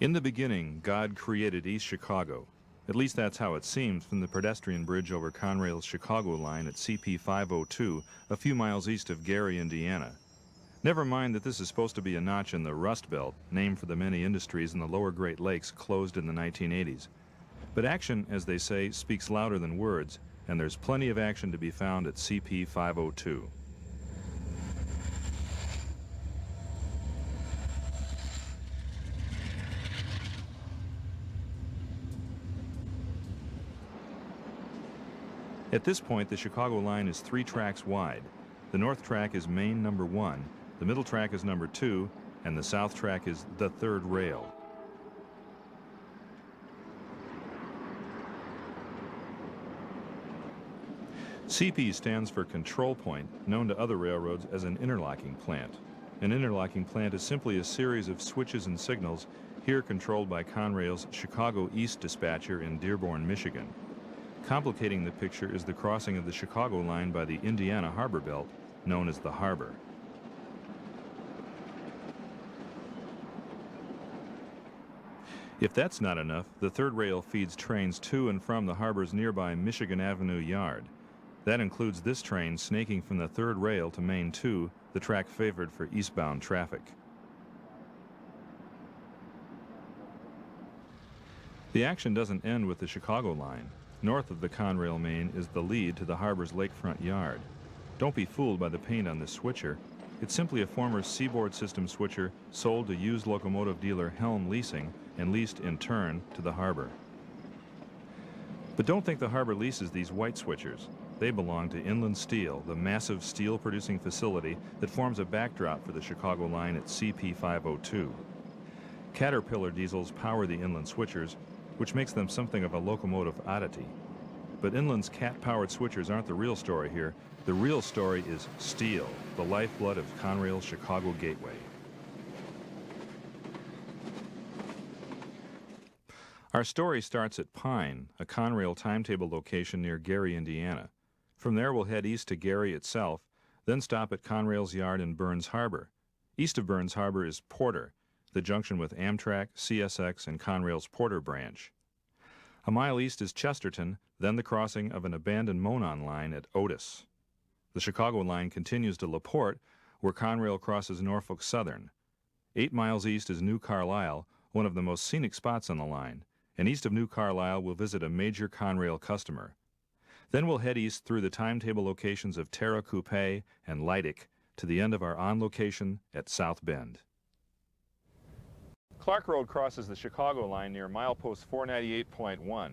In the beginning, God created East Chicago. At least that's how it seems from the pedestrian bridge over Conrails' Chicago line at CP 502, a few miles east of Gary, Indiana. Never mind that this is supposed to be a notch in the Rust Belt, named for the many industries in the lower Great Lakes closed in the 1980s. But action, as they say, speaks louder than words, and there's plenty of action to be found at CP 502. At this point, the Chicago line is 3 tracks wide. The north track is main number 1, the middle track is number 2, and the south track is the 3rd rail. CP stands for Control Point, known to other railroads as an interlocking plant. An interlocking plant is simply a series of switches and signals, here controlled by Conrails' Chicago East dispatcher in Dearborn, Michigan. Complicating the picture is the crossing of the Chicago line by the Indiana Harbor Belt, known as the Harbor. If that's not enough, the 3rd rail feeds trains to and from the harbor's nearby Michigan Avenue Yard. That includes this train snaking from the 3rd rail to Main 2, the track favored for eastbound traffic. The action doesn't end with the Chicago line. North of the Conrail main is the lead to the harbor's lakefront yard. Don't be fooled by the paint on this switcher. It's simply a former Seaboard System switcher sold to used locomotive dealer Helm Leasing and leased in turn to the harbor. But don't think the harbor leases these white switchers. They belong to Inland Steel, the massive steel-producing facility that forms a backdrop for the Chicago line at CP 502. Caterpillar diesels power the Inland switchers, which makes them something of a locomotive oddity. But Inland's cat-powered switchers aren't the real story here. The real story is steel, the lifeblood of Conrail's Chicago Gateway. Our story starts at Pine, a Conrail timetable location near Gary, Indiana. From there we'll head east to Gary itself, then stop at Conrail's yard in Burns Harbor. East of Burns Harbor is Porter, the junction with Amtrak, CSX, and Conrail's Porter branch. A mile east is Chesterton, then the crossing of an abandoned Monon line at Otis. The Chicago line continues to LaPorte, where Conrail crosses Norfolk Southern. 8 miles east is New Carlisle, one of the most scenic spots on the line, and east of New Carlisle we'll visit a major Conrail customer. Then we'll head east through the timetable locations of Terra Coupe and Leidick to the end of our on location at South Bend. Clark Road crosses the Chicago line near milepost 498.1.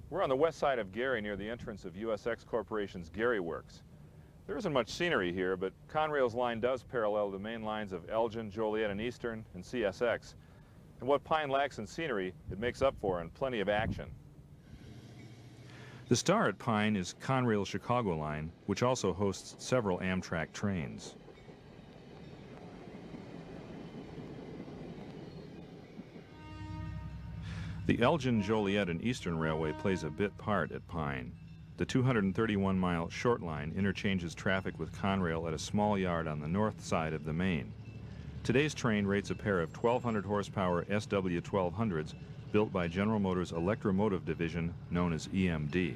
We're on the west side of Gary near the entrance of USX Corporation's Gary Works. There isn't much scenery here, but Conrail's line does parallel the main lines of Elgin, Joliet and Eastern, and CSX. And what Pine lacks in scenery, it makes up for in plenty of action. The star at Pine is Conrail's Chicago line, which also hosts several Amtrak trains. The Elgin, Joliet, and Eastern Railway plays a bit part at Pine. The 231-mile short line interchanges traffic with Conrail at a small yard on the north side of the main. Today's train rates a pair of 1,200 horsepower SW1200s built by General Motors' Electromotive division known as EMD.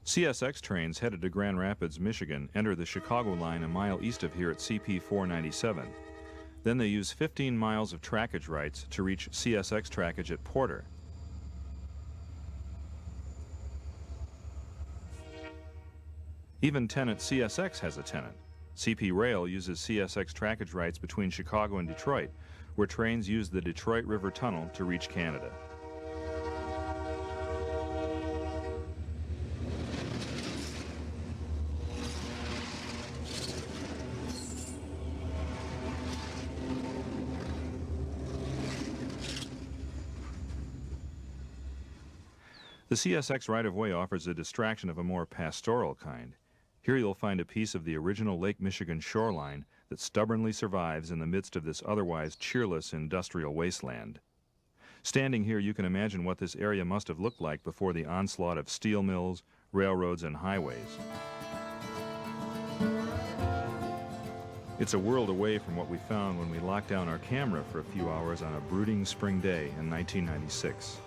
CSX trains headed to Grand Rapids, Michigan enter the Chicago line a mile east of here at CP 497. Then they use 15 miles of trackage rights to reach CSX trackage at Porter. Even tenant CSX has a tenant. CP Rail uses CSX trackage rights between Chicago and Detroit, where trains use the Detroit River Tunnel to reach Canada. The CSX right-of-way offers a distraction of a more pastoral kind. Here you'll find a piece of the original Lake Michigan shoreline that stubbornly survives in the midst of this otherwise cheerless industrial wasteland. Standing here, you can imagine what this area must have looked like before the onslaught of steel mills, railroads, and highways. It's a world away from what we found when we locked down our camera for a few hours on a brooding spring day in 1996.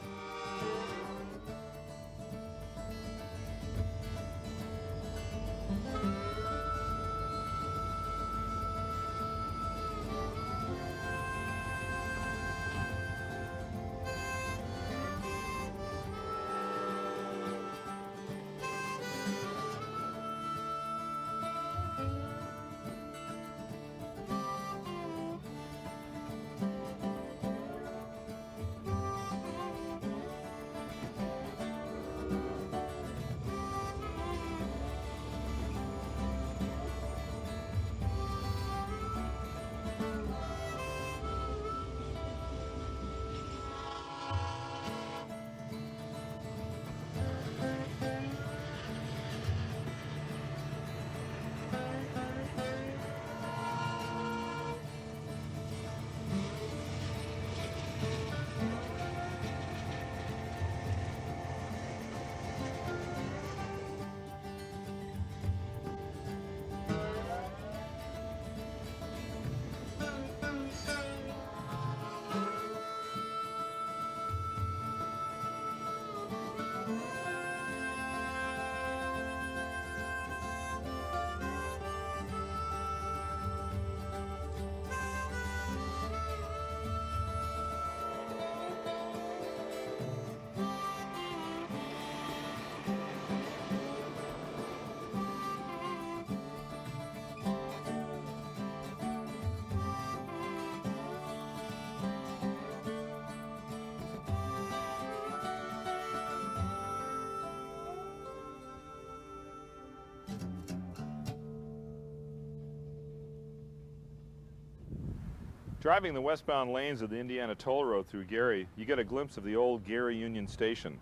Driving the westbound lanes of the Indiana Toll Road through Gary, you get a glimpse of the old Gary Union Station.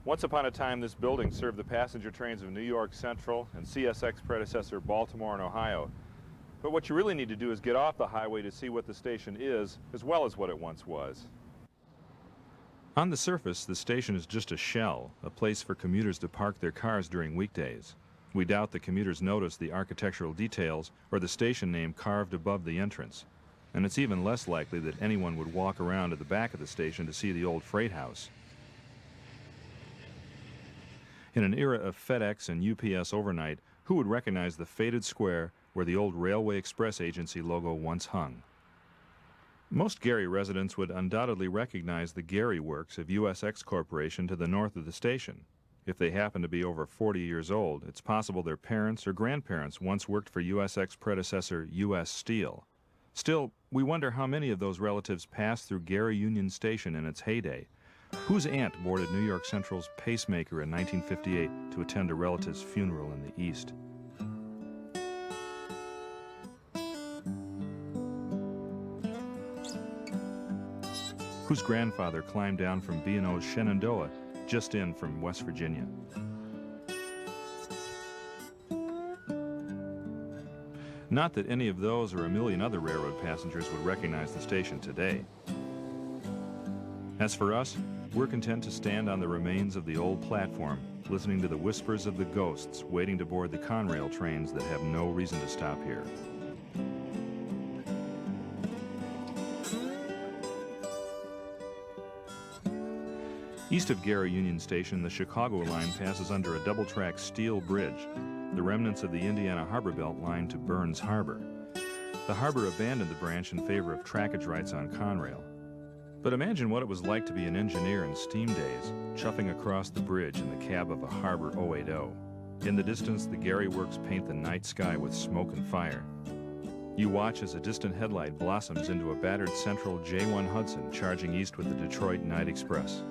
Once upon a time, this building served the passenger trains of New York Central and CSX predecessor Baltimore and Ohio. But what you really need to do is get off the highway to see what the station is, as well as what it once was. On the surface, the station is just a shell, a place for commuters to park their cars during weekdays. We doubt the commuters notice the architectural details or the station name carved above the entrance. And it's even less likely that anyone would walk around to the back of the station to see the old freight house. In an era of FedEx and UPS overnight, who would recognize the faded square where the old Railway Express Agency logo once hung? Most Gary residents would undoubtedly recognize the Gary Works of USX Corporation to the north of the station. If they happen to be over 40 years old, it's possible their parents or grandparents once worked for USX predecessor US Steel. Still, we wonder how many of those relatives passed through Gary Union Station in its heyday. Whose aunt boarded New York Central's Pacemaker in 1958 to attend a relative's funeral in the East? Whose grandfather climbed down from B&O's Shenandoah just in from West Virginia? Not that any of those or a million other railroad passengers would recognize the station today. As for us, we're content to stand on the remains of the old platform, listening to the whispers of the ghosts waiting to board the Conrail trains that have no reason to stop here. East of Gary Union Station, the Chicago line passes under a double-track steel bridge, the remnants of the Indiana Harbor Belt line to Burns Harbor. The harbor abandoned the branch in favor of trackage rights on Conrail. But imagine what it was like to be an engineer in steam days, chuffing across the bridge in the cab of a Harbor 080. In the distance, the Gary Works paint the night sky with smoke and fire. You watch as a distant headlight blossoms into a battered Central J1 Hudson charging east with the Detroit Night Express.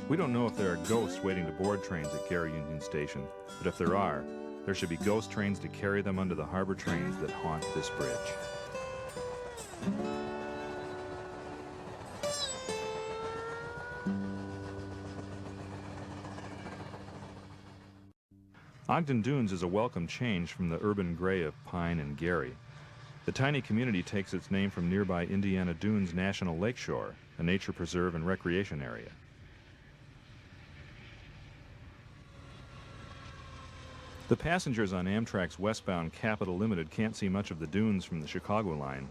We don't know if there are ghosts waiting to board trains at Gary Union Station, but if there are, there should be ghost trains to carry them under the harbor trains that haunt this bridge. Ogden Dunes is a welcome change from the urban gray of Pine and Gary. The tiny community takes its name from nearby Indiana Dunes National Lakeshore, a nature preserve and recreation area. The passengers on Amtrak's westbound Capital Limited can't see much of the dunes from the Chicago line.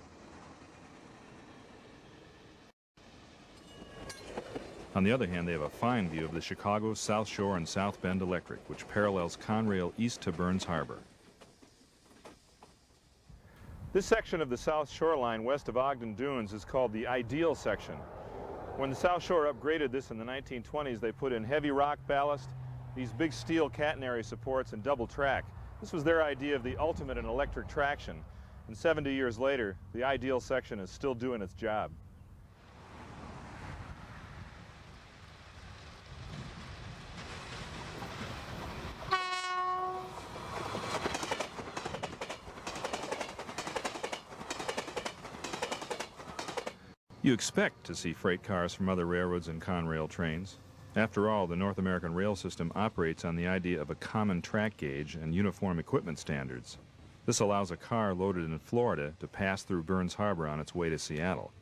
On the other hand, they have a fine view of the Chicago, South Shore, and South Bend Electric, which parallels Conrail east to Burns Harbor. This section of the South Shore line west of Ogden Dunes is called the Ideal section. When the South Shore upgraded this in the 1920s, they put in heavy rock ballast, these big steel catenary supports, and double track. This was their idea of the ultimate in electric traction. And 70 years later, the Ideal section is still doing its job. You expect to see freight cars from other railroads and Conrail trains. After all, the North American rail system operates on the idea of a common track gauge and uniform equipment standards. This allows a car loaded in Florida to pass through Burns Harbor on its way to Seattle.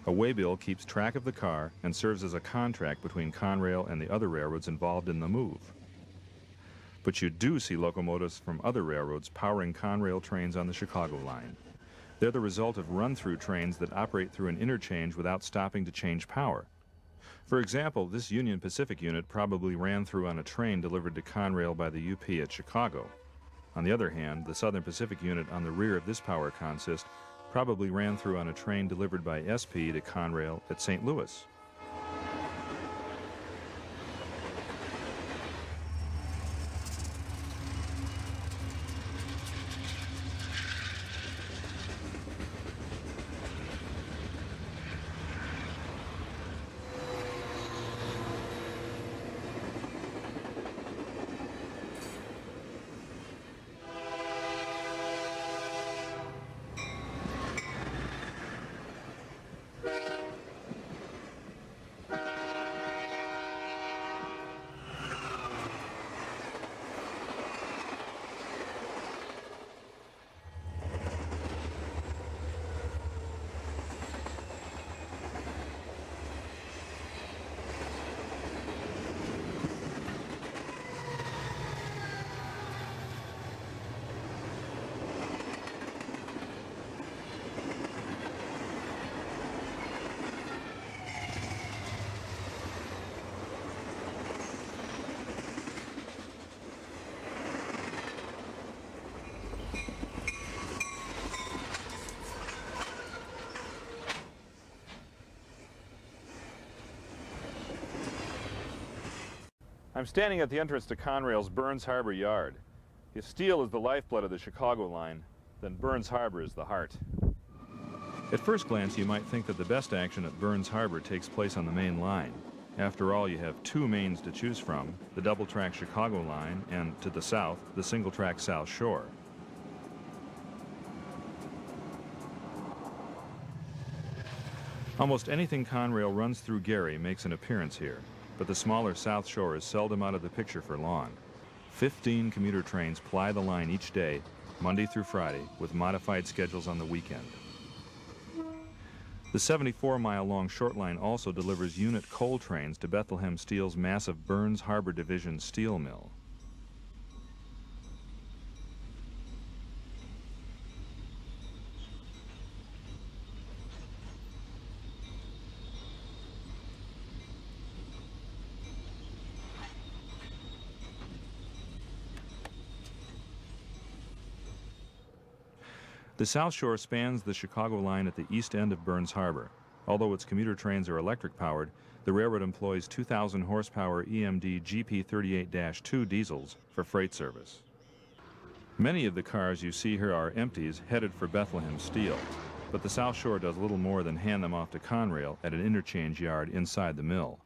A waybill keeps track of the car and serves as a contract between Conrail and the other railroads involved in the move. But you do see locomotives from other railroads powering Conrail trains on the Chicago line. They're the result of run-through trains that operate through an interchange without stopping to change power. For example, this Union Pacific unit probably ran through on a train delivered to Conrail by the UP at Chicago. On the other hand, the Southern Pacific unit on the rear of this power consist probably ran through on a train delivered by SP to Conrail at St. Louis. I'm standing at the entrance to Conrail's Burns Harbor Yard. If steel is the lifeblood of the Chicago line, then Burns Harbor is the heart. At first glance, you might think that the best action at Burns Harbor takes place on the main line. After all, you have two mains to choose from, the double-track Chicago line and, to the south, the single-track South Shore. Almost anything Conrail runs through Gary makes an appearance here, but the smaller South Shore is seldom out of the picture for long. 15 commuter trains ply the line each day, Monday through Friday, with modified schedules on the weekend. The 74-mile-long short line also delivers unit coal trains to Bethlehem Steel's massive Burns Harbor Division steel mill. The South Shore spans the Chicago line at the east end of Burns Harbor. Although its commuter trains are electric-powered, the railroad employs 2,000 horsepower EMD GP38-2 diesels for freight service. Many of the cars you see here are empties headed for Bethlehem Steel, but the South Shore does little more than hand them off to Conrail at an interchange yard inside the mill.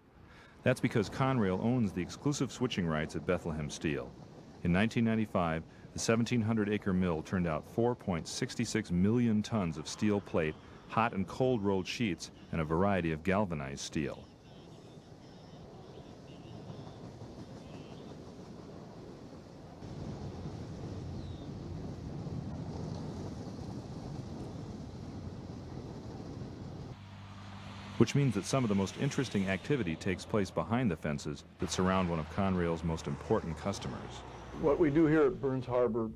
That's because Conrail owns the exclusive switching rights at Bethlehem Steel. In 1995, the 1,700-acre mill turned out 4.66 million tons of steel plate, hot and cold rolled sheets, and a variety of galvanized steel. Which means that some of the most interesting activity takes place behind the fences that surround one of Conrail's most important customers. What we do here at Burns Harbor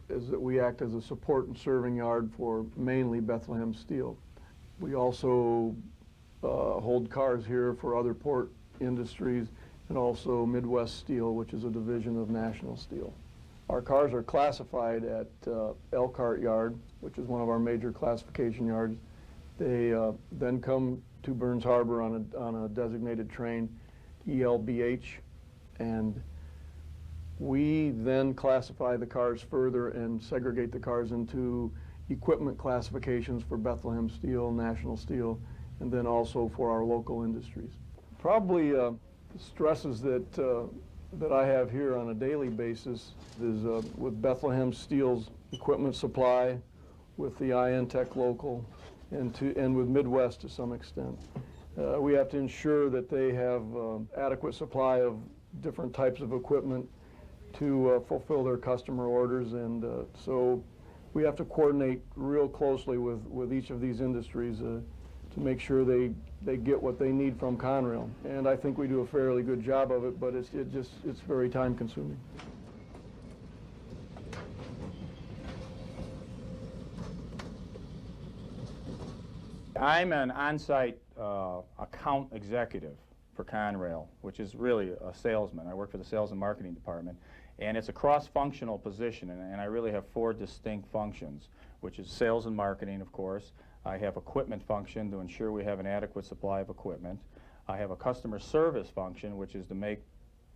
is that we act as a support and serving yard for mainly Bethlehem Steel. We also hold cars here for other port industries and also Midwest Steel, which is a division of National Steel. Our cars are classified at Elkhart Yard, which is one of our major classification yards. They then come to Burns Harbor on a designated train, ELBH, and we then classify the cars further and segregate the cars into equipment classifications for Bethlehem Steel, National Steel, and then also for our local industries. Probably stresses that I have here on a daily basis is with Bethlehem Steel's equipment supply, with the INTech local, and with Midwest to some extent. We have to ensure that they have adequate supply of different types of equipment to fulfill their customer orders, and so we have to coordinate real closely with each of these industries to make sure they get what they need from Conrail. And I think we do a fairly good job of it, but it's very time consuming. I'm an on-site account executive for Conrail, which is really a salesman. I work for the sales and marketing department, and it's a cross-functional position, and I really have 4 distinct functions, which is sales and marketing, of course. I have equipment function to ensure we have an adequate supply of equipment. I have a customer service function, which is to make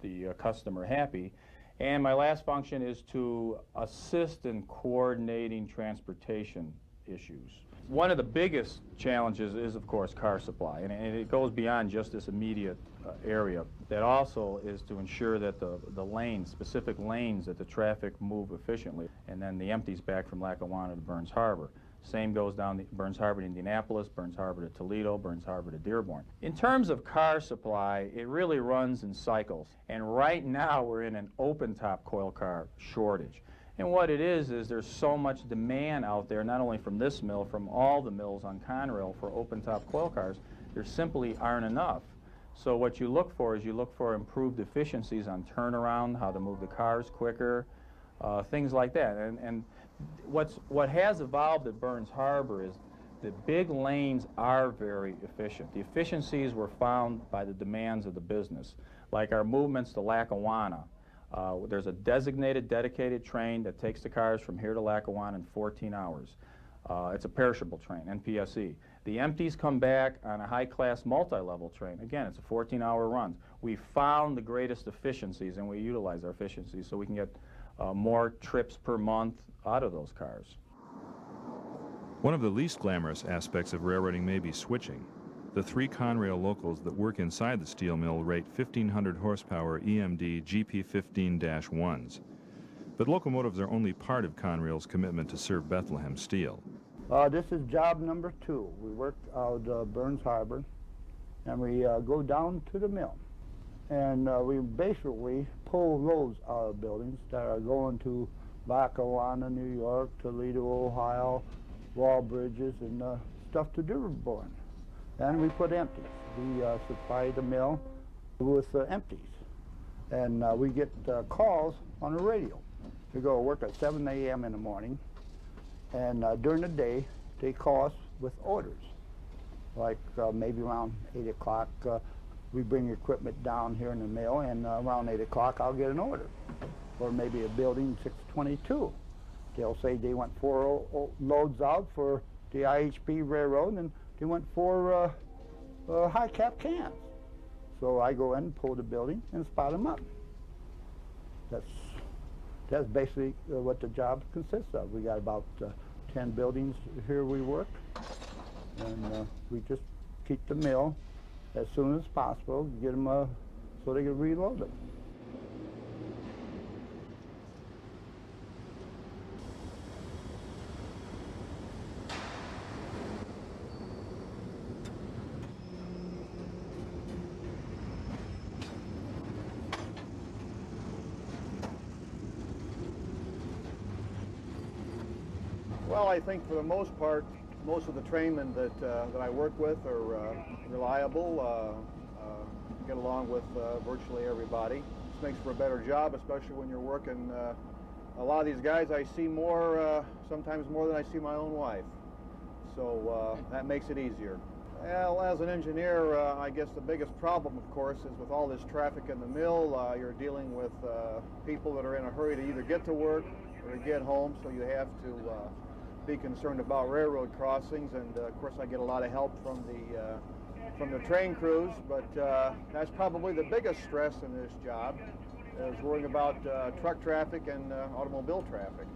the customer happy. And my last function is to assist in coordinating transportation issues. One of the biggest challenges is, of course, car supply, and it goes beyond just this immediate area. That also is to ensure that the lanes, specific lanes, that the traffic move efficiently, and then the empties back from Lackawanna to Burns Harbor. Same goes down the Burns Harbor to Indianapolis, Burns Harbor to Toledo, Burns Harbor to Dearborn. In terms of car supply, it really runs in cycles, and right now we're in an open-top coil car shortage. And what it is there's so much demand out there, not only from this mill, from all the mills on Conrail for open-top coil cars, there simply aren't enough. So what you look for is you look for improved efficiencies on turnaround, how to move the cars quicker, things like that. And what has evolved at Burns Harbor is the big lanes are very efficient. The efficiencies were found by the demands of the business, like our movements to Lackawanna. There's a designated, dedicated train that takes the cars from here to Lackawanna in 14 hours. It's a perishable train, NPSE. The empties come back on a high-class multi-level train. Again, it's a 14-hour run. We found the greatest efficiencies, and we utilize our efficiencies so we can get more trips per month out of those cars. One of the least glamorous aspects of railroading may be switching. The 3 Conrail locals that work inside the steel mill rate 1,500 horsepower EMD GP15-1s. But locomotives are only part of Conrail's commitment to serve Bethlehem Steel. This is job number 2. We work out Burns Harbor, and we go down to the mill. And we basically pull loads out of buildings that are going to Lackawanna, New York, Toledo, Ohio, Wall Bridges, and stuff to Dearborn. And we put empties. We supply the mill with empties. And we get calls on the radio. We go to work at 7 a.m. in the morning, and during the day, they call us with orders. Like maybe around 8 o'clock, we bring equipment down here in the mill, and around 8 o'clock, I'll get an order. Or maybe a building 622. They'll say they want 4 loads out for the IHP Railroad, and they want 4 high-cap cans. So I go in, pull the building, and spot them up. That's basically what the job consists of. We got about 10 buildings here we work, and we just keep the mill as soon as possible, get them so they can reload them. Well, I think for the most part, most of the trainmen that I work with are reliable, get along with virtually everybody. just makes for a better job, especially when you're working. A lot of these guys I see more, sometimes more than I see my own wife. So that makes it easier. Well, as an engineer, I guess the biggest problem, of course, is with all this traffic in the mill, you're dealing with people that are in a hurry to either get to work or to get home, so you have to be concerned about railroad crossings, and of course I get a lot of help from the train crews, but that's probably the biggest stress in this job, is worrying about truck traffic and automobile traffic.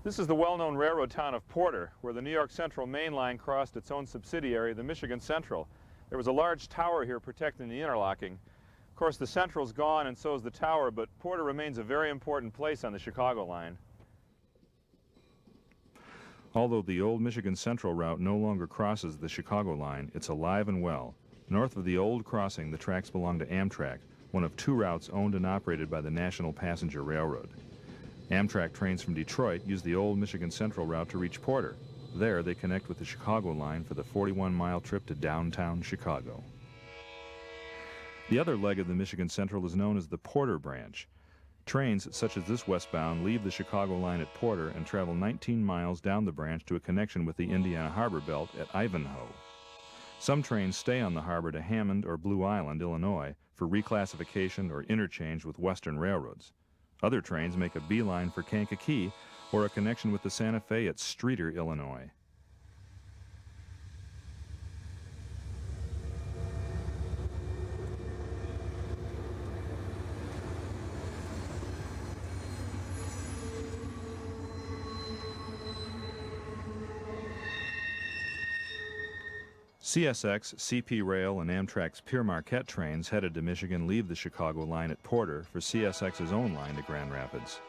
This is the well-known railroad town of Porter, where the New York Central main line crossed its own subsidiary, the Michigan Central. There was a large tower here protecting the interlocking. Of course, the Central's gone and so is the tower, but Porter remains a very important place on the Chicago line. Although the old Michigan Central route no longer crosses the Chicago line, it's alive and well. North of the old crossing, the tracks belong to Amtrak, one of two routes owned and operated by the National Passenger Railroad. Amtrak trains from Detroit use the old Michigan Central route to reach Porter. There, they connect with the Chicago line for the 41-mile trip to downtown Chicago. The other leg of the Michigan Central is known as the Porter Branch. Trains such as this westbound leave the Chicago line at Porter and travel 19 miles down the branch to a connection with the Indiana Harbor Belt at Ivanhoe. Some trains stay on the harbor to Hammond or Blue Island, Illinois, for reclassification or interchange with Western railroads. Other trains make a beeline for Kankakee or a connection with the Santa Fe at Streator, Illinois. CSX, CP Rail, and Amtrak's Pere Marquette trains headed to Michigan leave the Chicago line at Porter for CSX's own line to Grand Rapids.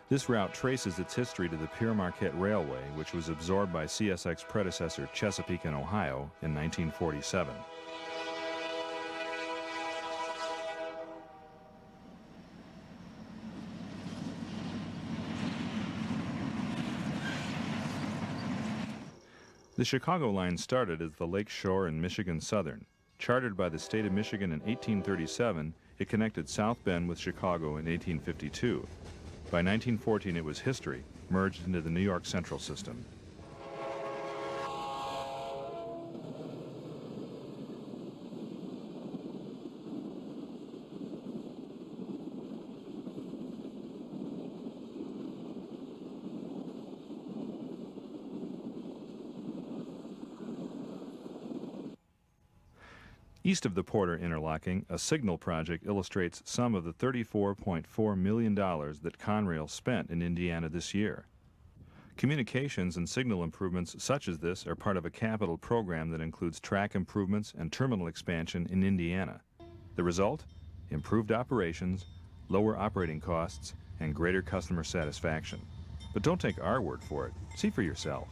This route traces its history to the Pere Marquette Railway, which was absorbed by CSX predecessor Chesapeake and Ohio in 1947. The Chicago line started as the Lake Shore and Michigan Southern. Chartered by the state of Michigan in 1837, it connected South Bend with Chicago in 1852. By 1914, it was history, merged into the New York Central system. East of the Porter interlocking, a signal project illustrates some of the $34.4 million that Conrails spent in Indiana this year. Communications and signal improvements such as this are part of a capital program that includes track improvements and terminal expansion in Indiana. The result? Improved operations, lower operating costs, and greater customer satisfaction. But don't take our word for it. See for yourself.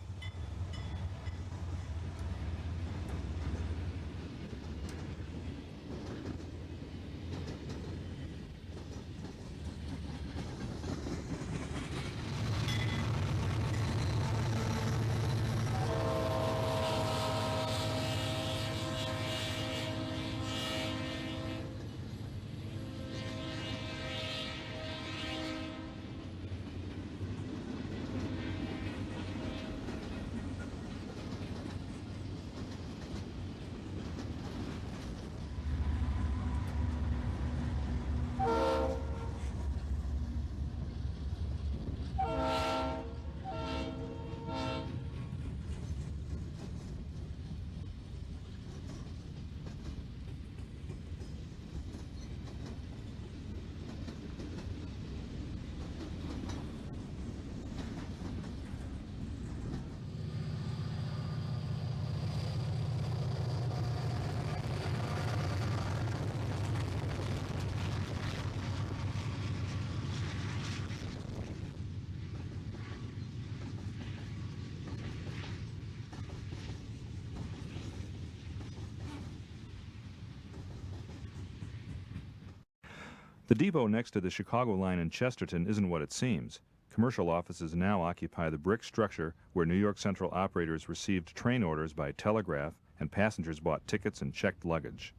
The depot next to the Chicago line in Chesterton isn't what it seems. Commercial offices now occupy the brick structure where New York Central operators received train orders by telegraph and passengers bought tickets and checked luggage.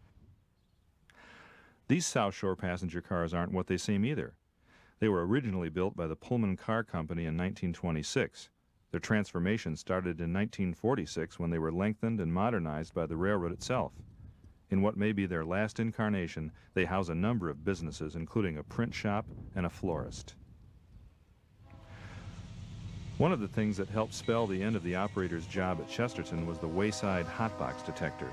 These South Shore passenger cars aren't what they seem either. They were originally built by the Pullman Car Company in 1926. Their transformation started in 1946 when they were lengthened and modernized by the railroad itself. In what may be their last incarnation, they house a number of businesses, including a print shop and a florist. One of the things that helped spell the end of the operator's job at Chesterton was the wayside hotbox detector.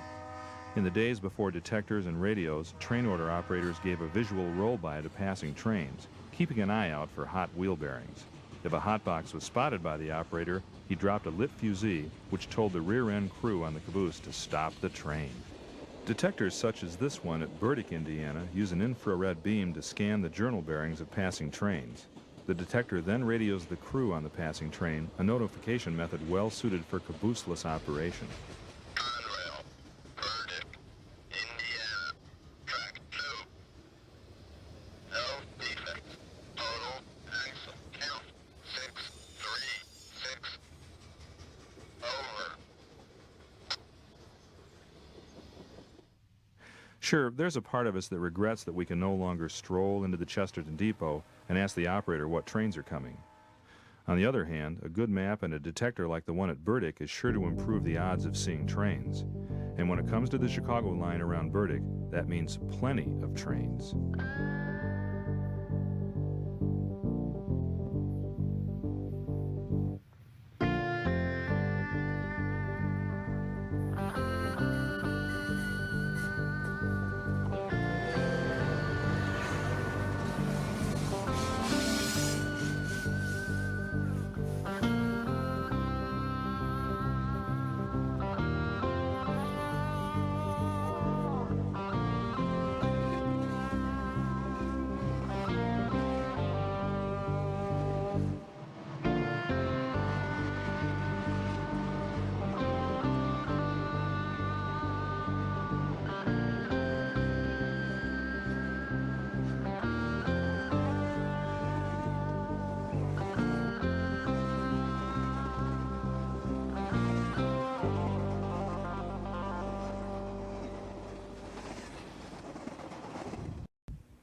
In the days before detectors and radios, train order operators gave a visual roll-by to passing trains, keeping an eye out for hot wheel bearings. If a hotbox was spotted by the operator, he dropped a lit fusee, which told the rear-end crew on the caboose to stop the train. Detectors such as this one at Burdick, Indiana, use an infrared beam to scan the journal bearings of passing trains. The detector then radios the crew on the passing train, a notification method well suited for cabooseless operation. Conrail, Burdick, Indiana, track 2. No defects. Total axle count 636. Over. Sure, there's a part of us that regrets that we can no longer stroll into the Chesterton Depot and ask the operator what trains are coming. On the other hand, a good map and a detector like the one at Burdick is sure to improve the odds of seeing trains. And when it comes to the Chicago line around Burdick, that means plenty of trains.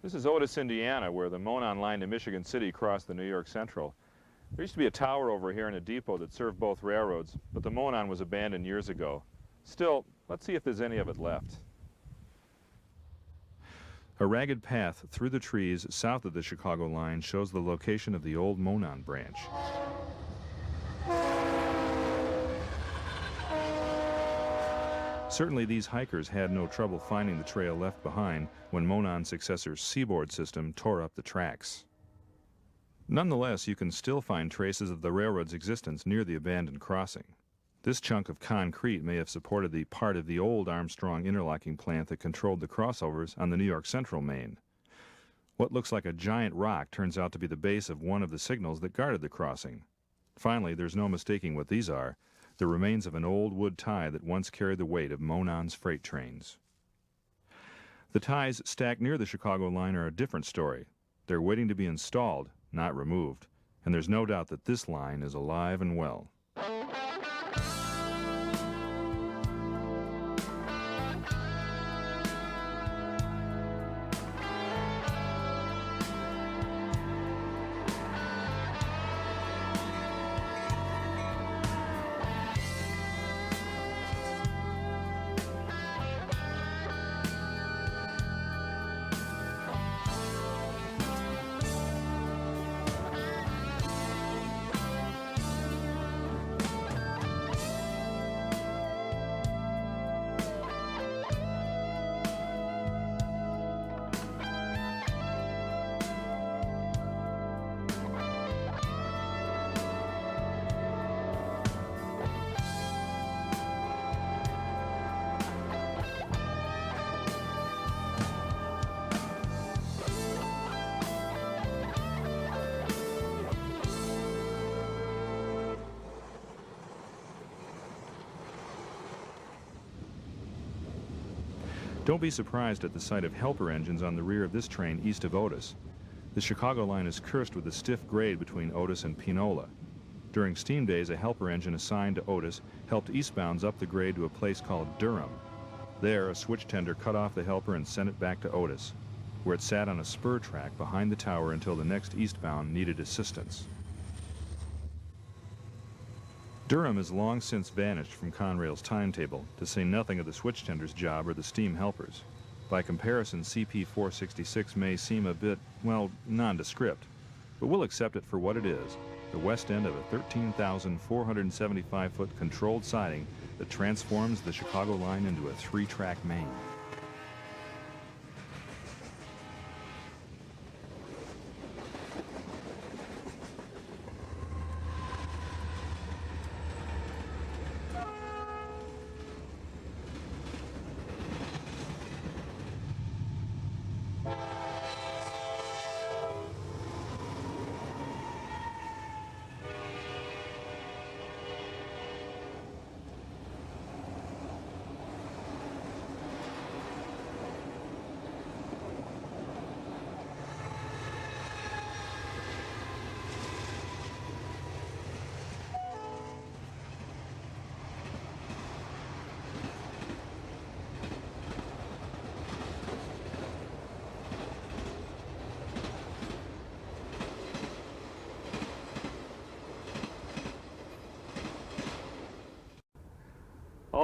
This is Otis, Indiana, where the Monon line to Michigan City crossed the New York Central. There used to be a tower over here and a depot that served both railroads, but the Monon was abandoned years ago. Still, let's see if there's any of it left. A ragged path through the trees south of the Chicago line shows the location of the old Monon branch. Certainly these hikers had no trouble finding the trail left behind when Monon's successor Seaboard system tore up the tracks. Nonetheless, you can still find traces of the railroad's existence near the abandoned crossing. This chunk of concrete may have supported the part of the old Armstrong interlocking plant that controlled the crossovers on the New York Central main. What looks like a giant rock turns out to be the base of one of the signals that guarded the crossing. Finally, there's no mistaking what these are: the remains of an old wood tie that once carried the weight of Monon's freight trains. The ties stacked near the Chicago line are a different story. They're waiting to be installed, not removed, and there's no doubt that this line is alive and well. Don't be surprised at the sight of helper engines on the rear of this train east of Otis. The Chicago line is cursed with a stiff grade between Otis and Pinola. During steam days, a helper engine assigned to Otis helped eastbounds up the grade to a place called Durham. There, a switch tender cut off the helper and sent it back to Otis, where it sat on a spur track behind the tower until the next eastbound needed assistance. Durham has long since vanished from Conrail's timetable, to say nothing of the switch tender's job or the steam helpers. By comparison, CP-466 may seem a bit, well, nondescript, but we'll accept it for what it is, the west end of a 13,475-foot controlled siding that transforms the Chicago line into a three-track main.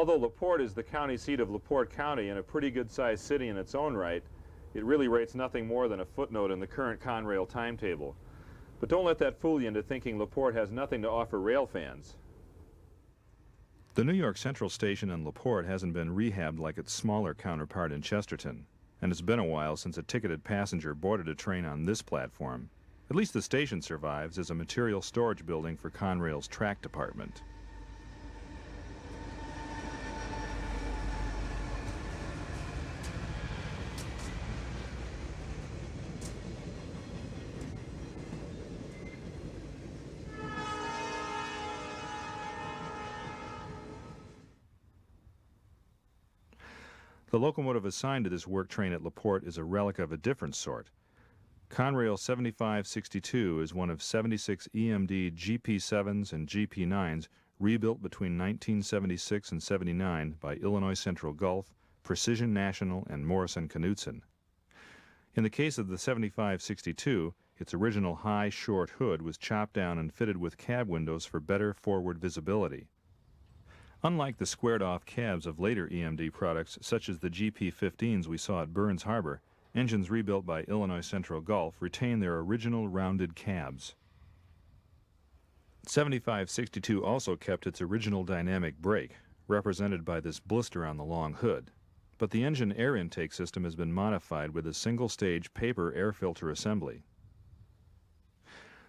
Although LaPorte is the county seat of LaPorte County and a pretty good-sized city in its own right, it really rates nothing more than a footnote in the current Conrail timetable. But don't let that fool you into thinking LaPorte has nothing to offer rail fans. The New York Central station in LaPorte hasn't been rehabbed like its smaller counterpart in Chesterton, and it's been a while since a ticketed passenger boarded a train on this platform. At least the station survives as a material storage building for Conrail's track department. The locomotive assigned to this work train at LaPorte is a relic of a different sort. Conrail 7562 is one of 76 EMD GP7s and GP9s rebuilt between 1976 and 79 by Illinois Central Gulf, Precision National, and Morrison Knudsen. In the case of the 7562, its original high, short hood was chopped down and fitted with cab windows for better forward visibility. Unlike the squared-off cabs of later EMD products, such as the GP15s we saw at Burns Harbor, engines rebuilt by Illinois Central Gulf retain their original rounded cabs. 7562 also kept its original dynamic brake, represented by this blister on the long hood, but the engine air intake system has been modified with a single-stage paper air filter assembly.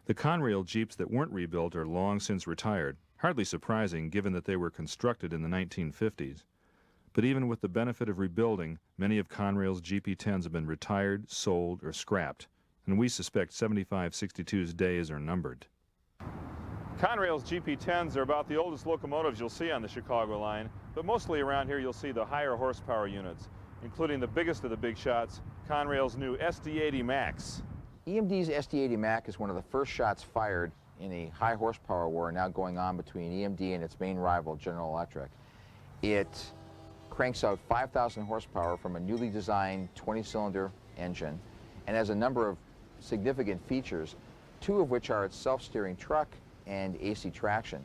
The Conrail Jeeps that weren't rebuilt are long since retired, hardly surprising given that they were constructed in the 1950s. But even with the benefit of rebuilding, many of Conrail's GP10s have been retired, sold, or scrapped, and we suspect 7562's days are numbered. Conrail's GP10s are about the oldest locomotives you'll see on the Chicago line, but mostly around here you'll see the higher horsepower units, including the biggest of the big shots, Conrail's new SD80 Max. EMD's SD80 Mac is one of the first shots fired in a high horsepower war now going on between EMD and its main rival, General Electric. It cranks out 5,000 horsepower from a newly designed 20-cylinder engine and has a number of significant features, two of which are its self-steering truck and AC traction.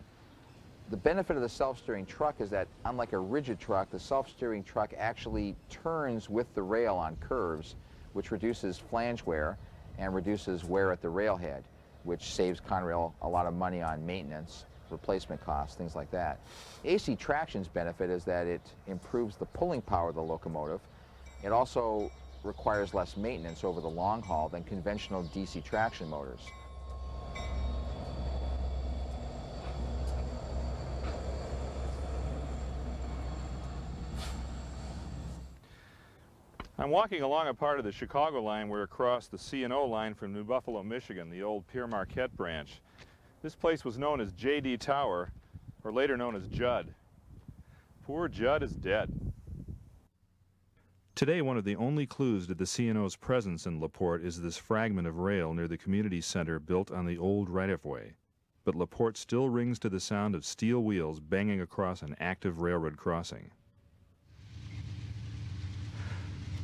The benefit of the self-steering truck is that, unlike a rigid truck, the self-steering truck actually turns with the rail on curves, which reduces flange wear and reduces wear at the railhead, which saves Conrail a lot of money on maintenance, replacement costs, things like that. AC traction's benefit is that it improves the pulling power of the locomotive. It also requires less maintenance over the long haul than conventional DC traction motors. I'm walking along a part of the Chicago line where across the C&O line from New Buffalo, Michigan, the old Pierre Marquette branch. This place was known as J.D. Tower, or later known as Judd. Poor Judd is dead. Today, one of the only clues to the C&O's presence in LaPorte is this fragment of rail near the community center built on the old right-of-way. but LaPorte still rings to the sound of steel wheels banging across an active railroad crossing.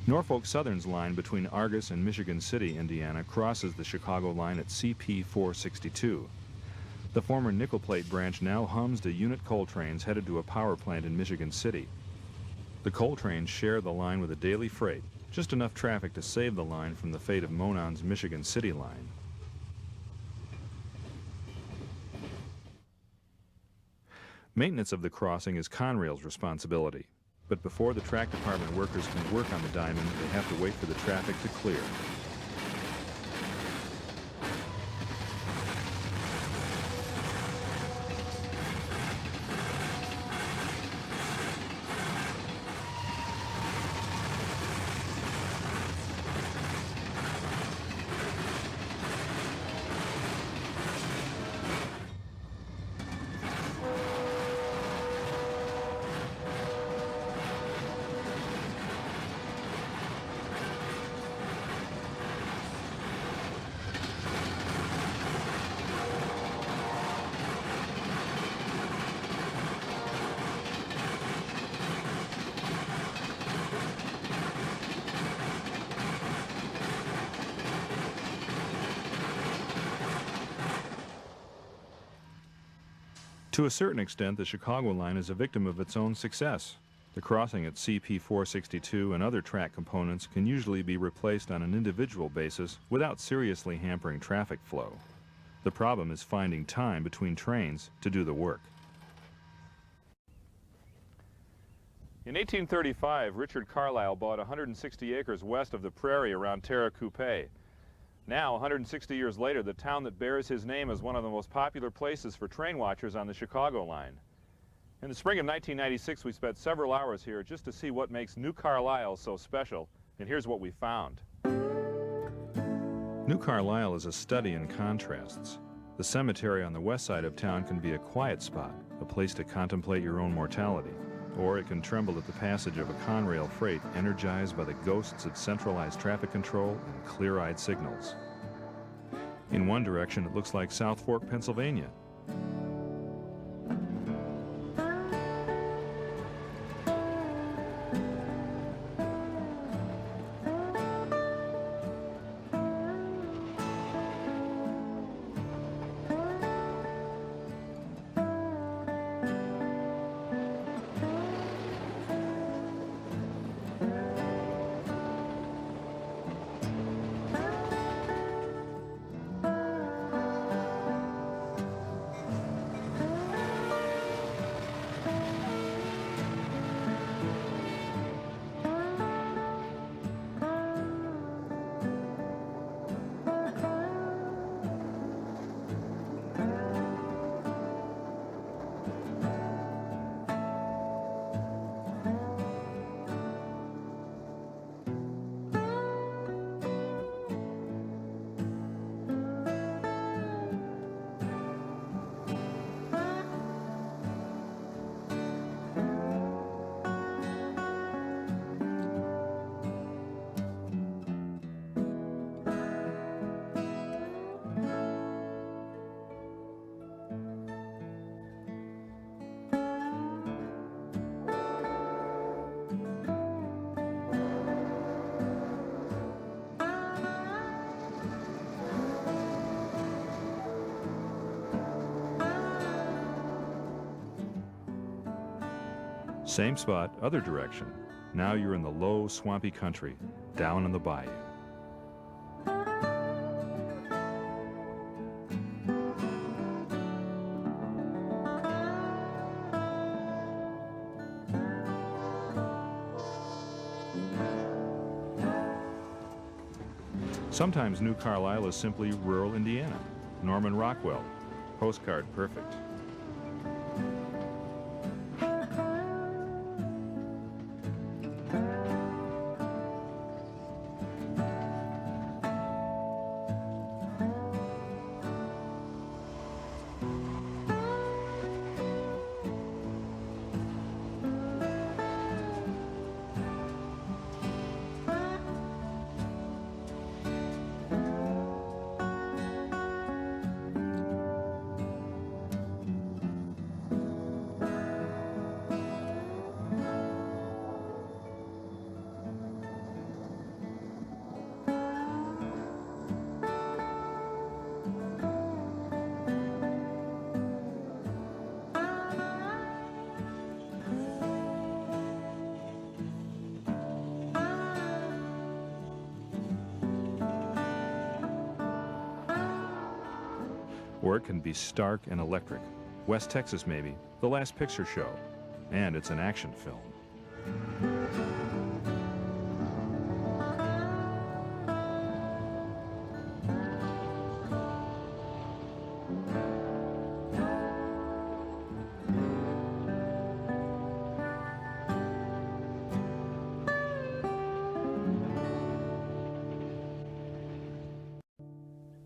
Norfolk Southern's line between Argus and Michigan City, Indiana, crosses the Chicago line at CP 462. The former nickel plate branch now hums to unit coal trains headed to a power plant in Michigan City. The coal trains share the line with a daily freight, just enough traffic to save the line from the fate of Monon's Michigan City line. Maintenance of the crossing is Conrails' responsibility. But before the track department workers can work on the diamond, they have to wait for the traffic to clear. To a certain extent, the Chicago line is a victim of its own success. The crossing at CP 462 and other track components can usually be replaced on an individual basis without seriously hampering traffic flow. The problem is finding time between trains to do the work. In 1835, Richard Carlisle bought 160 acres west of the prairie around Terre Coupée. Now, 160 years later, the town that bears his name is one of the most popular places for train watchers on the Chicago line. In the spring of 1996, we spent several hours here just to see what makes New Carlisle so special, and here's what we found. New Carlisle is a study in contrasts. The cemetery on the west side of town can be a quiet spot, a place to contemplate your own mortality. Or it can tremble at the passage of a Conrail freight energized by the ghosts of centralized traffic control and clear-eyed signals. In one direction, it looks like South Fork, Pennsylvania. Same spot, other direction. Now you're in the low, swampy country, down in the bayou. Sometimes New Carlisle is simply rural Indiana. Norman Rockwell, postcard perfect. Or it can be stark and electric. West Texas, maybe, The Last Picture Show. And it's an action film.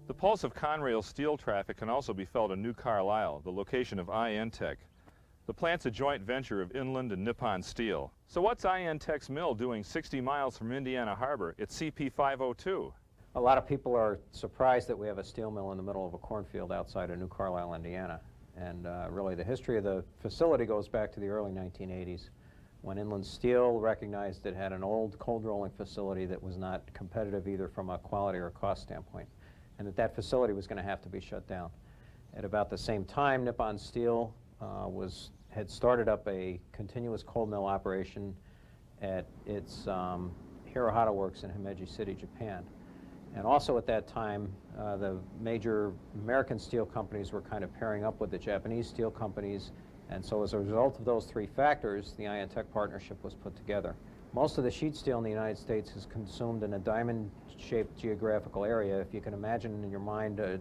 The pulse of Conrail steel traffic can also be felt in New Carlisle, the location of INTech. The plant's a joint venture of Inland and Nippon Steel. So what's INTech's mill doing 60 miles from Indiana Harbor at CP 502? A lot of people are surprised that we have a steel mill in the middle of a cornfield outside of New Carlisle, Indiana. And really the history of the facility goes back to the early 1980s when Inland Steel recognized it had an old cold rolling facility that was not competitive either from a quality or cost standpoint, and that facility was going to have to be shut down. At about the same time, Nippon Steel had started up a continuous cold mill operation at its Hirohata Works in Himeji City, Japan. And also at that time, the major American steel companies were kind of pairing up with the Japanese steel companies, and so as a result of those three factors, the INTech partnership was put together. Most of the sheet steel in the United States is consumed in a diamond-shaped geographical area. If you can imagine in your mind a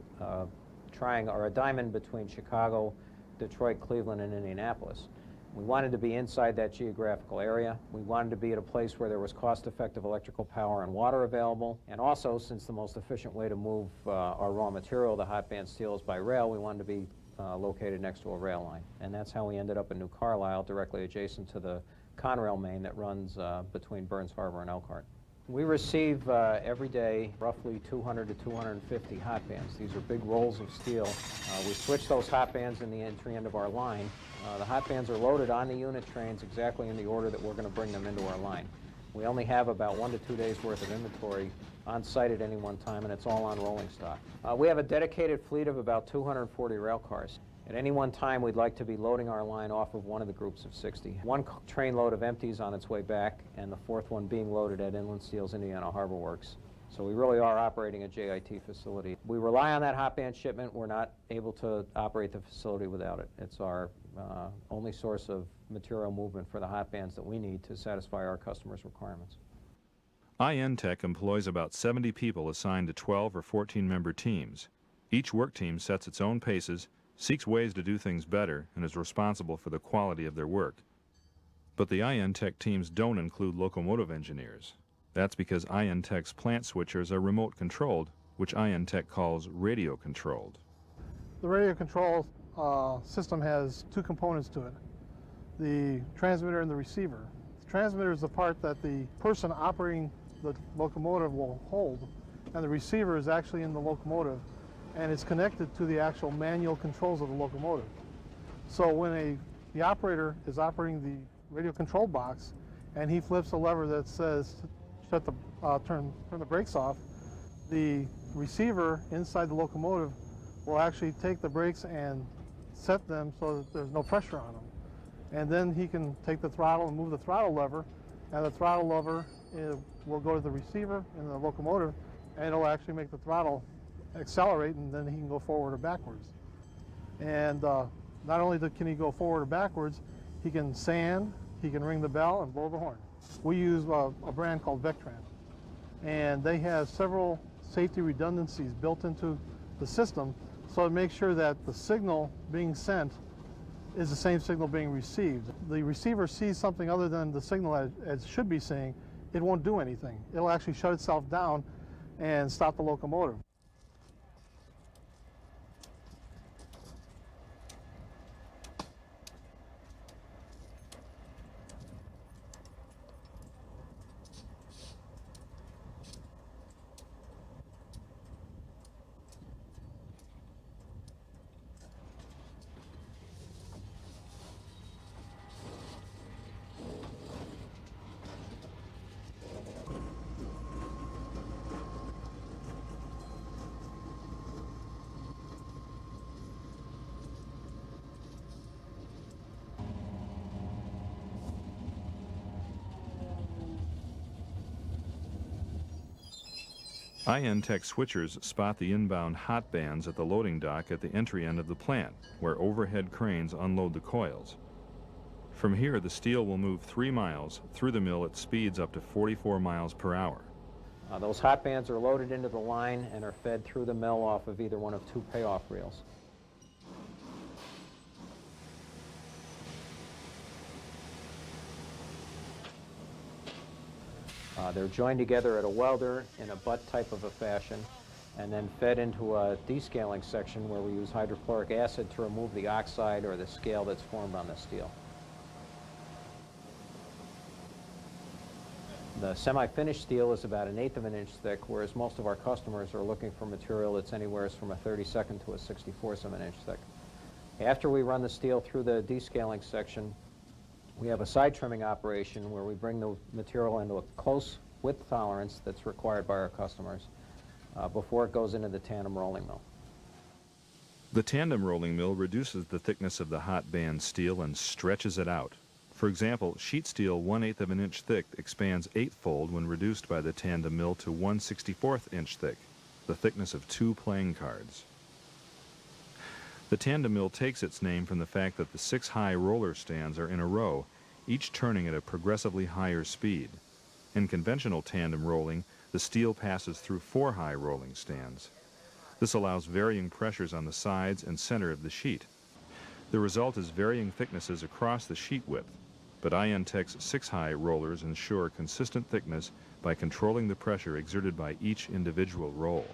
triangle or a diamond between Chicago, Detroit, Cleveland, and Indianapolis. We wanted to be inside that geographical area. We wanted to be at a place where there was cost-effective electrical power and water available. And also, since the most efficient way to move our raw material, the hot band steel, is by rail, we wanted to be located next to a rail line. And that's how we ended up in New Carlisle, directly adjacent to the Conrail main that runs between Burns Harbor and Elkhart. We receive every day roughly 200 to 250 hot bands. These are big rolls of steel. We switch those hot bands in the entry end of our line. The hot bands are loaded on the unit trains exactly in the order that we're going to bring them into our line. We only have about 1 to 2 days worth of inventory on site at any one time, and it's all on rolling stock. We have a dedicated fleet of about 240 rail cars. At any one time, we'd like to be loading our line off of one of the groups of 60. One train load of empties on its way back, and the fourth one being loaded at Inland Steel's Indiana Harbor Works. So we really are operating a JIT facility. We rely on that hot band shipment. We're not able to operate the facility without it. It's our only source of material movement for the hot bands that we need to satisfy our customers' requirements. INTech employs about 70 people assigned to 12 or 14-member teams. Each work team sets its own paces, seeks ways to do things better, and is responsible for the quality of their work. But the INTech teams don't include locomotive engineers. That's because INTech's plant switchers are remote controlled, which INTech calls radio controlled. The radio control system has two components to it, the transmitter and the receiver. The transmitter is the part that the person operating the locomotive will hold, and the receiver is actually in the locomotive, and it's connected to the actual manual controls of the locomotive. So when the operator is operating the radio control box and he flips a lever that says turn the brakes off, the receiver inside the locomotive will actually take the brakes and set them so that there's no pressure on them. And then he can take the throttle and move the throttle lever, and the throttle lever will go to the receiver in the locomotive, and it'll actually make the throttle accelerate, and then he can go forward or backwards. And not only can he go forward or backwards, he can sand, he can ring the bell and blow the horn. We use a brand called Vectran, and they have several safety redundancies built into the system so to make sure that the signal being sent is the same signal being received. The receiver sees something other than the signal as it should be seeing, it won't do anything. It'll actually shut itself down and stop the locomotive. INTech switchers spot the inbound hot bands at the loading dock at the entry end of the plant, where overhead cranes unload the coils. From here, the steel will move 3 miles through the mill at speeds up to 44 miles per hour. Those hot bands are loaded into the line and are fed through the mill off of either one of 2 payoff reels. They're joined together at a welder in a butt type of a fashion and then fed into a descaling section where we use hydrochloric acid to remove the oxide or the scale that's formed on the steel. The semi-finished steel is about 1/8 of an inch thick, whereas most of our customers are looking for material that's anywhere from a 32nd to a 64th of an inch thick. After we run the steel through the descaling section, we have a side trimming operation where we bring the material into a close width tolerance that's required by our customers before it goes into the tandem rolling mill. The tandem rolling mill reduces the thickness of the hot band steel and stretches it out. For example, sheet steel 1/8 of an inch thick expands 8-fold when reduced by the tandem mill to 1/64 inch thick, the thickness of 2 playing cards. The tandem mill takes its name from the fact that the 6 high roller stands are in a row, each turning at a progressively higher speed. In conventional tandem rolling, the steel passes through 4 high rolling stands. This allows varying pressures on the sides and center of the sheet. The result is varying thicknesses across the sheet width, but INTech's 6 high rollers ensure consistent thickness by controlling the pressure exerted by each individual roll.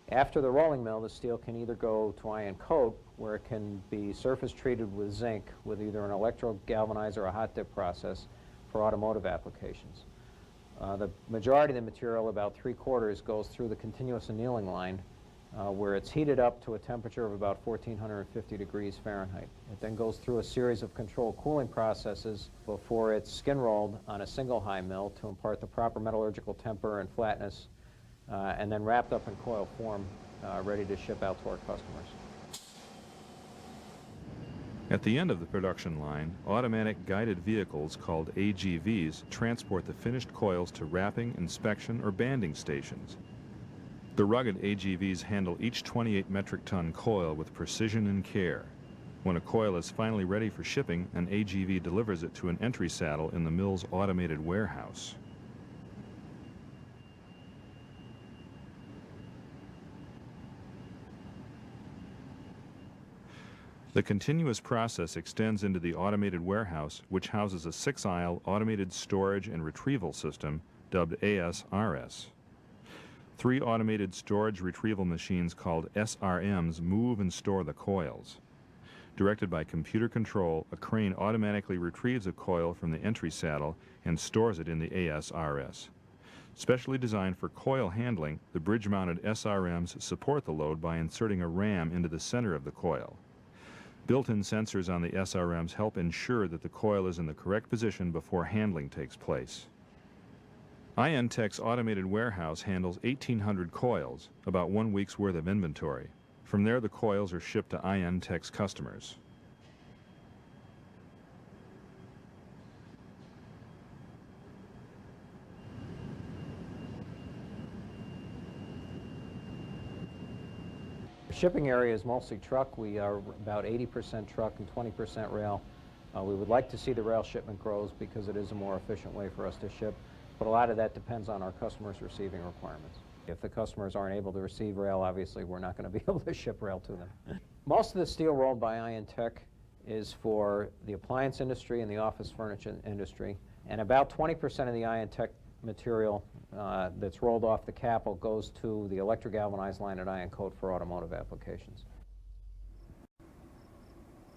After the rolling mill, the steel can either go to iron coat, where it can be surface treated with zinc with either an electro-galvanizer or a hot dip process for automotive applications. The majority of the material, about 3/4, goes through the continuous annealing line where it's heated up to a temperature of about 1450 degrees Fahrenheit. It then goes through a series of controlled cooling processes before it's skin rolled on a single high mill to impart the proper metallurgical temper and flatness, and then wrapped up in coil form, ready to ship out to our customers. At the end of the production line, automatic guided vehicles called AGVs transport the finished coils to wrapping, inspection, or banding stations. The rugged AGVs handle each 28 metric ton coil with precision and care. When a coil is finally ready for shipping, an AGV delivers it to an entry saddle in the mill's automated warehouse. The continuous process extends into the automated warehouse, which houses a 6-aisle automated storage and retrieval system dubbed ASRS. 3 automated storage retrieval machines called SRMs move and store the coils. Directed by computer control, a crane automatically retrieves a coil from the entry saddle and stores it in the ASRS. Specially designed for coil handling, the bridge-mounted SRMs support the load by inserting a ram into the center of the coil. Built-in sensors on the SRMs help ensure that the coil is in the correct position before handling takes place. INTech's automated warehouse handles 1,800 coils, about 1 week's worth of inventory. From there, the coils are shipped to INTech's customers. Shipping area is mostly truck. We are about 80% truck and 20% rail. We would like to see the rail shipment grows because it is a more efficient way for us to ship, but a lot of that depends on our customers' receiving requirements. If the customers aren't able to receive rail, obviously we're not going to be able to ship rail to them. Most of the steel rolled by INTech is for the appliance industry and the office furniture industry, and about 20% of the INTech material that's rolled off the capel goes to the electrogalvanized line at Iron Coat for automotive applications.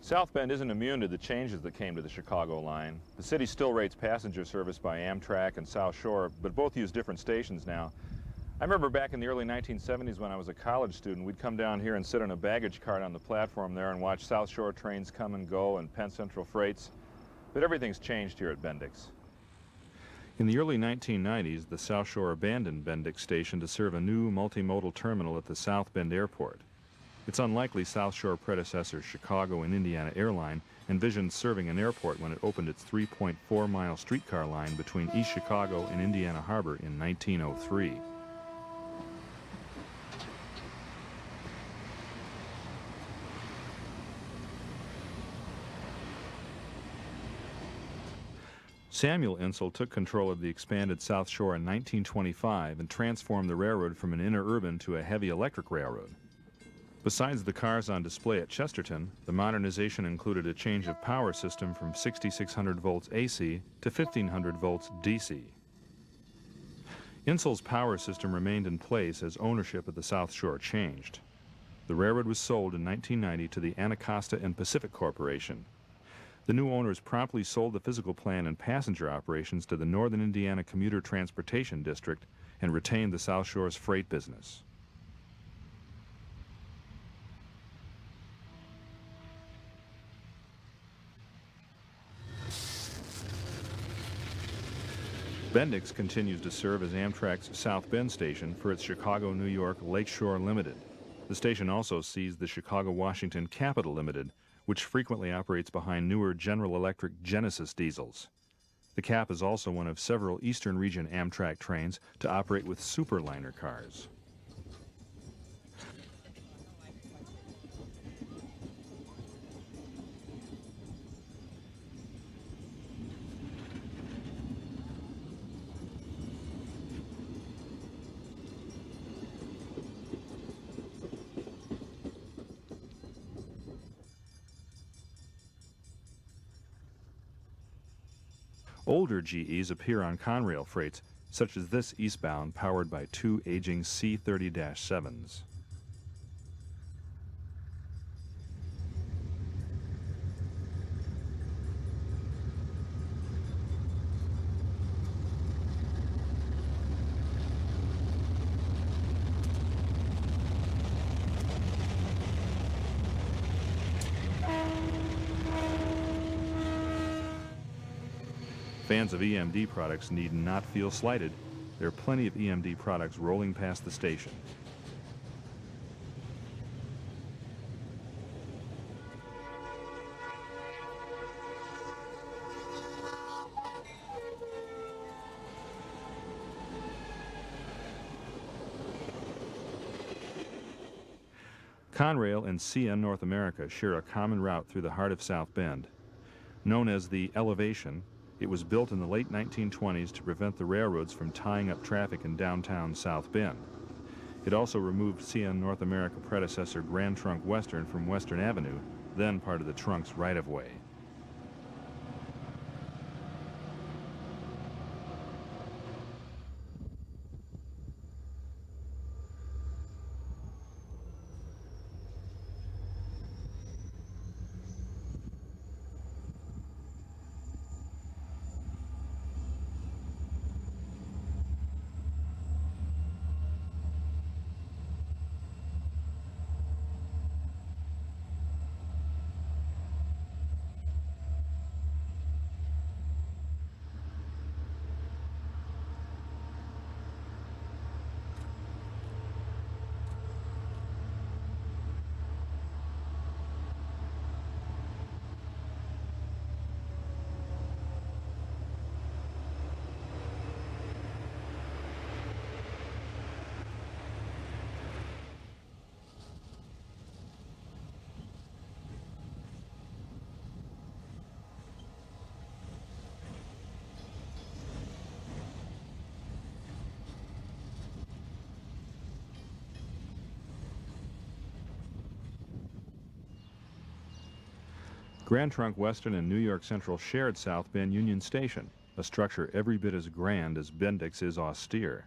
South Bend isn't immune to the changes that came to the Chicago line. The city still rates passenger service by Amtrak and South Shore, but both use different stations now. I remember back in the early 1970s when I was a college student, we'd come down here and sit on a baggage cart on the platform there and watch South Shore trains come and go and Penn Central freights. But everything's changed here at Bendix. In the early 1990s, the South Shore abandoned Bendix Station to serve a new multimodal terminal at the South Bend Airport. Its unlikely South Shore predecessor, Chicago and Indiana Airline, envisioned serving an airport when it opened its 3.4-mile streetcar line between East Chicago and Indiana Harbor in 1903. Samuel Insull took control of the expanded South Shore in 1925 and transformed the railroad from an interurban to a heavy electric railroad. Besides the cars on display at Chesterton, the modernization included a change of power system from 6600 volts AC to 1500 volts DC. Insull's power system remained in place as ownership of the South Shore changed. The railroad was sold in 1990 to the Anacostia and Pacific Corporation. The new owners promptly sold the physical plant and passenger operations to the Northern Indiana Commuter Transportation District and retained the South Shore's freight business. Bendix continues to serve as Amtrak's South Bend station for its Chicago-New York Lakeshore Limited. The station also sees the Chicago-Washington Capital Limited, which frequently operates behind newer General Electric Genesis diesels. The CAP is also one of several Eastern Region Amtrak trains to operate with Superliner cars. Older GEs appear on Conrail freights, such as this eastbound powered by two aging C-30-7s. Fans of EMD products need not feel slighted. There are plenty of EMD products rolling past the station. Conrail and CN North America share a common route through the heart of South Bend. Known as the Elevation, it was built in the late 1920s to prevent the railroads from tying up traffic in downtown South Bend. It also removed CN North America predecessor Grand Trunk Western from Western Avenue, then part of the Trunk's right-of-way. Grand Trunk Western and New York Central shared South Bend Union Station, a structure every bit as grand as Bendix is austere.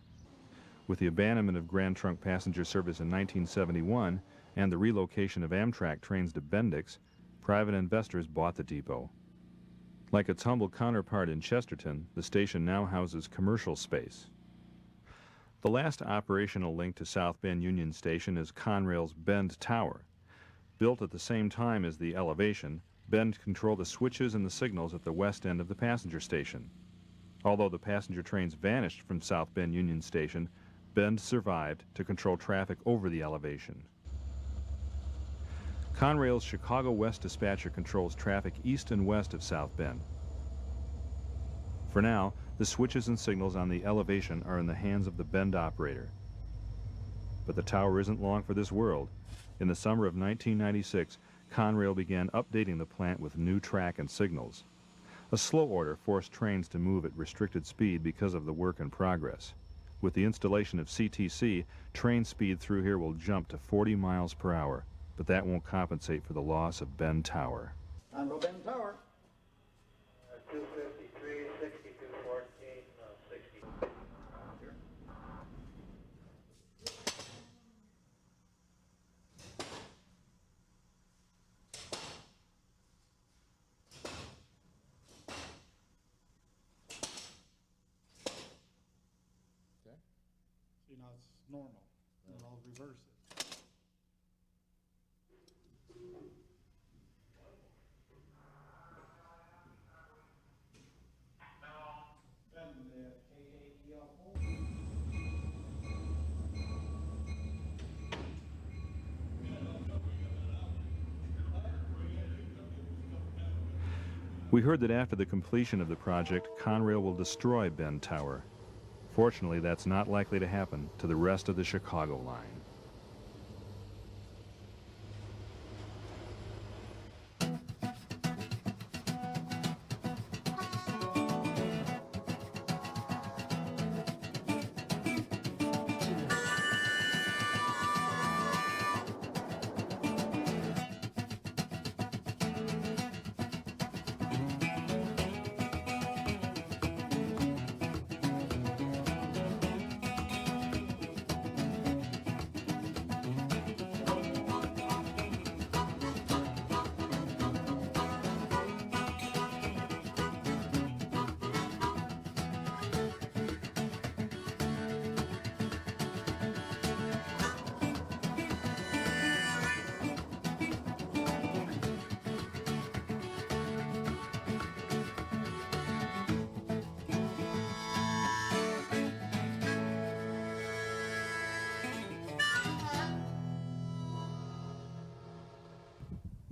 With the abandonment of Grand Trunk passenger service in 1971 and the relocation of Amtrak trains to Bendix, private investors bought the depot. Like its humble counterpart in Chesterton, the station now houses commercial space. The last operational link to South Bend Union Station is Conrail's Bend Tower. Built at the same time as the Elevation, Bend controlled the switches and the signals at the west end of the passenger station. Although the passenger trains vanished from South Bend Union Station, Bend survived to control traffic over the Elevation. Conrail's Chicago West dispatcher controls traffic east and west of South Bend. For now, the switches and signals on the Elevation are in the hands of the Bend operator. But the tower isn't long for this world. In the summer of 1996, Conrail began updating the plant with new track and signals. A slow order forced trains to move at restricted speed because of the work in progress. With the installation of CTC, train speed through here will jump to 40 miles per hour, but that won't compensate for the loss of Bend Tower. Conroe Bend Tower. 253, 62, 14, 60. See, now it's normal, and I'll reverse it. We heard that after the completion of the project, Conrail will destroy Bend Tower. Fortunately, that's not likely to happen to the rest of the Chicago line.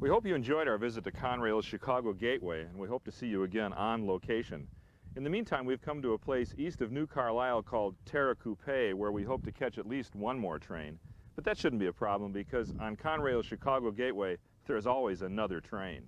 We hope you enjoyed our visit to Conrail's Chicago Gateway, and we hope to see you again on location. In the meantime, we've come to a place east of New Carlisle called Terra Coupe, where we hope to catch at least one more train. But that shouldn't be a problem, because on Conrail's Chicago Gateway, there's always another train.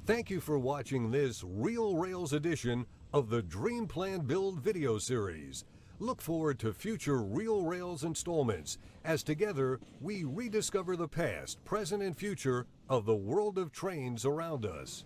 Thank you for watching this Real Rails edition of the Dream Plan Build video series. Look forward to future Real Rails installments as together we rediscover the past, present, and future of the world of trains around us.